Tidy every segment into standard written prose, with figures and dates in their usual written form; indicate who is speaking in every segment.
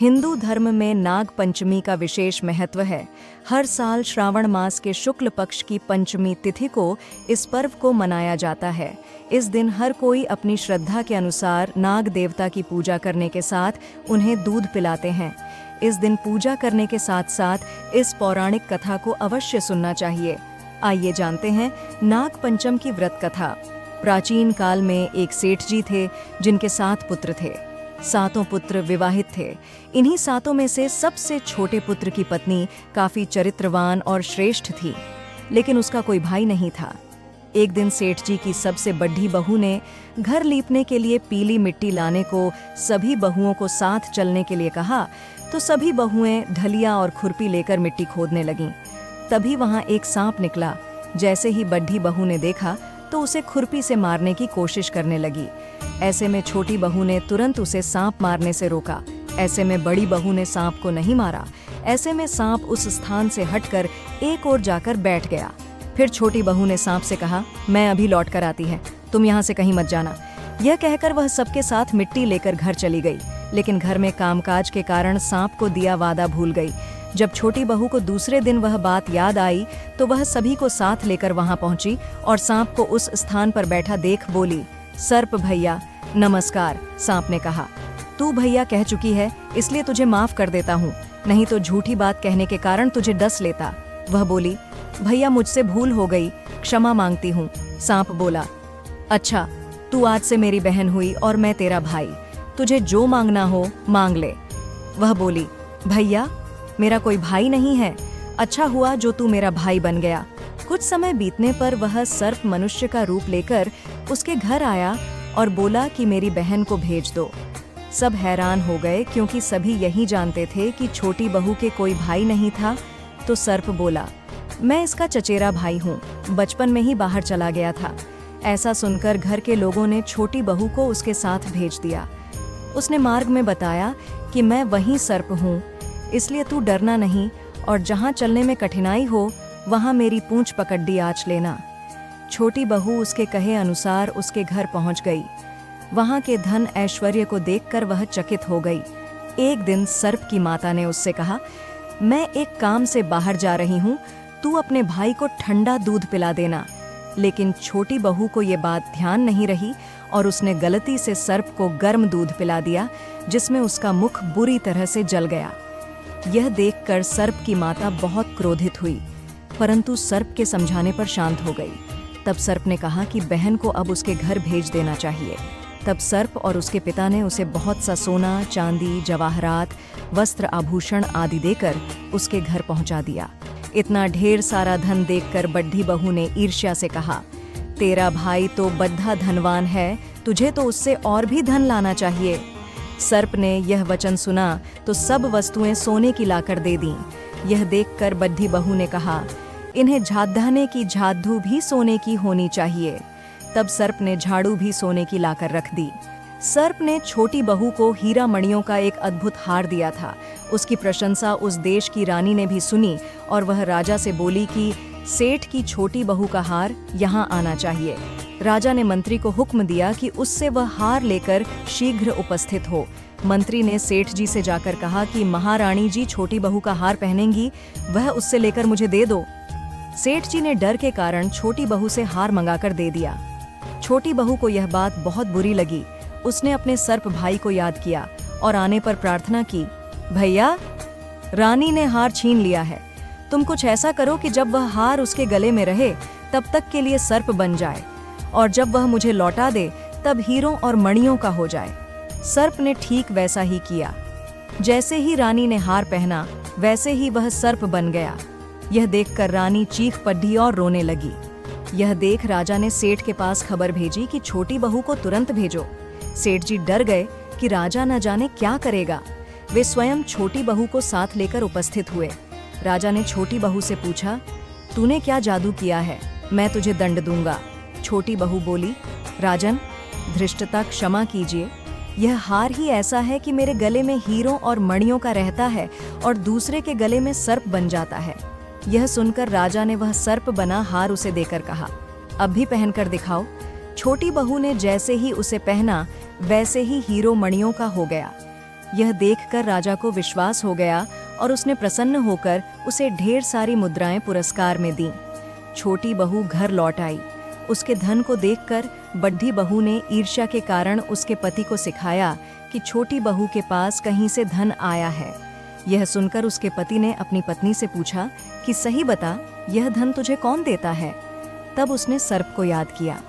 Speaker 1: हिंदू धर्म में नाग पंचमी का विशेष महत्व है। हर साल श्रावण मास के शुक्ल पक्ष की पंचमी तिथि को इस पर्व को मनाया जाता है। इस दिन हर कोई अपनी श्रद्धा के अनुसार नाग देवता की पूजा करने के साथ उन्हें दूध पिलाते हैं। इस दिन पूजा करने के साथ साथ इस पौराणिक कथा को अवश्य सुनना चाहिए। आइए जानते हैं नाग पंचम की व्रत कथा। प्राचीन काल में एक सेठ जी थे जिनके 7 पुत्र थे। 7 पुत्र विवाहित थे। इन्हीं 7 में से सबसे छोटे पुत्र की पत्नी काफी चरित्रवान और श्रेष्ठ थी, लेकिन उसका कोई भाई नहीं था। एक दिन सेठ जी की सबसे बड़ी बहू ने घर लीपने के लिए पीली मिट्टी लाने को सभी बहुओं को साथ चलने के लिए कहा, तो सभी बहुएं ढलिया और खुरपी लेकर मिट्टी खोदने लगीं। तभी वहां एक सांप निकला। जैसे ही बड़ी बहू ने देखा तो उसे खुरपी से मारने की कोशिश करने लगी। ऐसे में छोटी बहू ने तुरंत उसे सांप मारने से रोका। ऐसे में बड़ी बहू ने सांप को नहीं मारा। ऐसे में सांप उस स्थान से हटकर एक ओर जाकर बैठ गया। फिर छोटी बहू ने सांप से कहा, मैं अभी लौट कर आती है, तुम यहाँ से कहीं मत जाना। यह कहकर वह सबके साथ मिट्टी लेकर घर चली गई, लेकिन घर में कामकाज के कारण सांप को दिया वादा भूल गई। जब छोटी बहू को दूसरे दिन वह बात याद आई तो वह सभी को साथ लेकर वहां पहुंची और सांप को उस स्थान पर बैठा देख बोली, सर्प भैया नमस्कार। सांप ने कहा, तू भैया कह चुकी है इसलिए तुझे माफ कर देता हूँ, नहीं तो झूठी बात कहने के कारण तुझे डस लेता। वह बोली, भैया मुझसे भूल हो गई, क्षमा मांगती हूँ। सांप बोला, अच्छा तू आज से मेरी बहन हुई और मैं तेरा भाई, तुझे जो मांगना हो मांग ले। वह बोली, भैया मेरा कोई भाई नहीं है, अच्छा हुआ जो तू मेरा भाई बन गया। कुछ समय बीतने पर वह सर्प मनुष्य का रूप लेकर उसके घर आया और बोला कि मेरी बहन को भेज दो। सब हैरान हो गए क्योंकि सभी यही जानते थे कि छोटी बहू के कोई भाई नहीं था। तो सर्प बोला, मैं इसका चचेरा भाई हूँ, बचपन में ही बाहर चला गया था। ऐसा सुनकर घर के लोगों ने छोटी बहू को उसके साथ भेज दिया। उसने मार्ग में बताया कि मैं वही सर्प हूँ, इसलिए तू डरना नहीं और जहाँ चलने में कठिनाई हो वहाँ मेरी पूंछ पकड़ी आँच लेना। छोटी बहू उसके कहे अनुसार उसके घर पहुँच गई। वहाँ के धन ऐश्वर्य को देखकर वह चकित हो गई। एक दिन सर्प की माता ने उससे कहा, मैं एक काम से बाहर जा रही हूँ, तू अपने भाई को ठंडा दूध पिला देना। लेकिन छोटी बहू को ये बात ध्यान नहीं रही और उसने गलती से सर्प को गर्म दूध पिला दिया, जिसमें उसका मुख बुरी तरह से जल गया। यह देखकर सर्प की माता बहुत क्रोधित हुई, परंतु सर्प के समझाने पर शांत हो गई। तब सर्प ने कहा कि बहन को अब उसके घर भेज देना चाहिए। तब सर्प और उसके पिता ने उसे बहुत सा सोना, चांदी, जवाहरात, वस्त्र, आभूषण आदि देकर उसके घर पहुंचा दिया। इतना ढेर सारा धन देखकर बड्ढी बहू ने ईर्ष्या से कहा, तेरा भाई तो बद्धा धनवान है, तुझे तो उससे और भी धन लाना चाहिए। सर्प ने यह वचन सुना तो सब वस्तुएं सोने की लाकर दे दीं। यह देखकर बड्ढी बहू ने कहा, इन्हें झाड़ने की झाड़ू भी सोने की होनी चाहिए। तब सर्प ने झाड़ू भी सोने की लाकर रख दी। सर्प ने छोटी बहू को हीरा मणियों का एक अद्भुत हार दिया था। उसकी प्रशंसा उस देश की रानी ने भी सुनी और वह राजा से बोली कि सेठ की छोटी बहू का हार यहाँ आना चाहिए। राजा ने मंत्री को हुक्म दिया कि उससे वह हार लेकर शीघ्र उपस्थित हो। मंत्री ने सेठ जी से जाकर कहा कि महारानी जी छोटी बहू का हार पहनेंगी, वह उससे लेकर मुझे दे दो। सेठ जी ने डर के कारण छोटी बहू से हार मंगाकर दे दिया। छोटी बहू को यह बात बहुत बुरी लगी। उसने अपने सर्प भाई को याद किया और आने पर प्रार्थना की, भैया रानी ने हार छीन लिया है, तुम कुछ ऐसा करो कि जब वह हार उसके गले में रहे तब तक के लिए सर्प बन जाए, और जब वह मुझे लौटा दे तब हीरों और मणियों का हो जाए। सर्प ने ठीक वैसा ही किया। जैसे ही रानी ने हार पहना वैसे ही वह सर्प बन गया। यह देखकर रानी चीख पड़ी और रोने लगी। यह देख राजा ने सेठ के पास खबर भेजी कि छोटी बहू को तुरंत भेजो। सेठ जी डर गए कि राजा न जाने क्या करेगा। वे स्वयं छोटी बहू को साथ लेकर उपस्थित हुए। राजा ने छोटी बहू से पूछा, तूने क्या जादू किया है, मैं तुझे दंड दूंगा। छोटी बहू बोली, राजन धृष्टता क्षमा कीजिए, यह हार ही ऐसा है कि मेरे गले में हीरों और मणियों का रहता है और दूसरे के गले में सर्प बन जाता है। यह सुनकर राजा ने वह सर्प बना हार उसे देकर कहा, अब भी पहनकर दिखाओ। छोटी बहू ने जैसे ही उसे पहना वैसे ही हीरो मणियों का हो गया। यह देखकर राजा को विश्वास हो गया और उसने प्रसन्न होकर उसे ढेर सारी मुद्राएं पुरस्कार में दीं। छोटी बहू घर लौट आई। उसके धन को देखकर बड़ी बहू ने ईर्ष्या के कारण उसके पति को सिखाया कि छोटी बहू के पास कहीं से धन आया है। यह सुनकर उसके पति ने अपनी पत्नी से पूछा कि सही बता, यह धन तुझे कौन देता है? तब उसने सर्प को याद किया।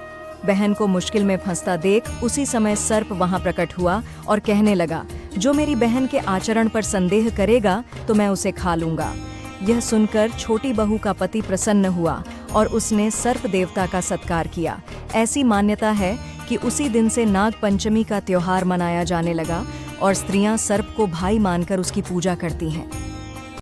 Speaker 1: बहन को मुश्किल में फंसता देख उसी समय सर्प वहां प्रकट हुआ और कहने लगा, जो मेरी बहन के आचरण पर संदेह करेगा तो मैं उसे खा लूंगा। यह सुनकर छोटी बहू का पति प्रसन्न हुआ और उसने सर्प देवता का सत्कार किया। ऐसी मान्यता है कि उसी दिन से नाग पंचमी का त्योहार मनाया जाने लगा और स्त्रियां सर्प को भाई मानकर उसकी पूजा करती हैं।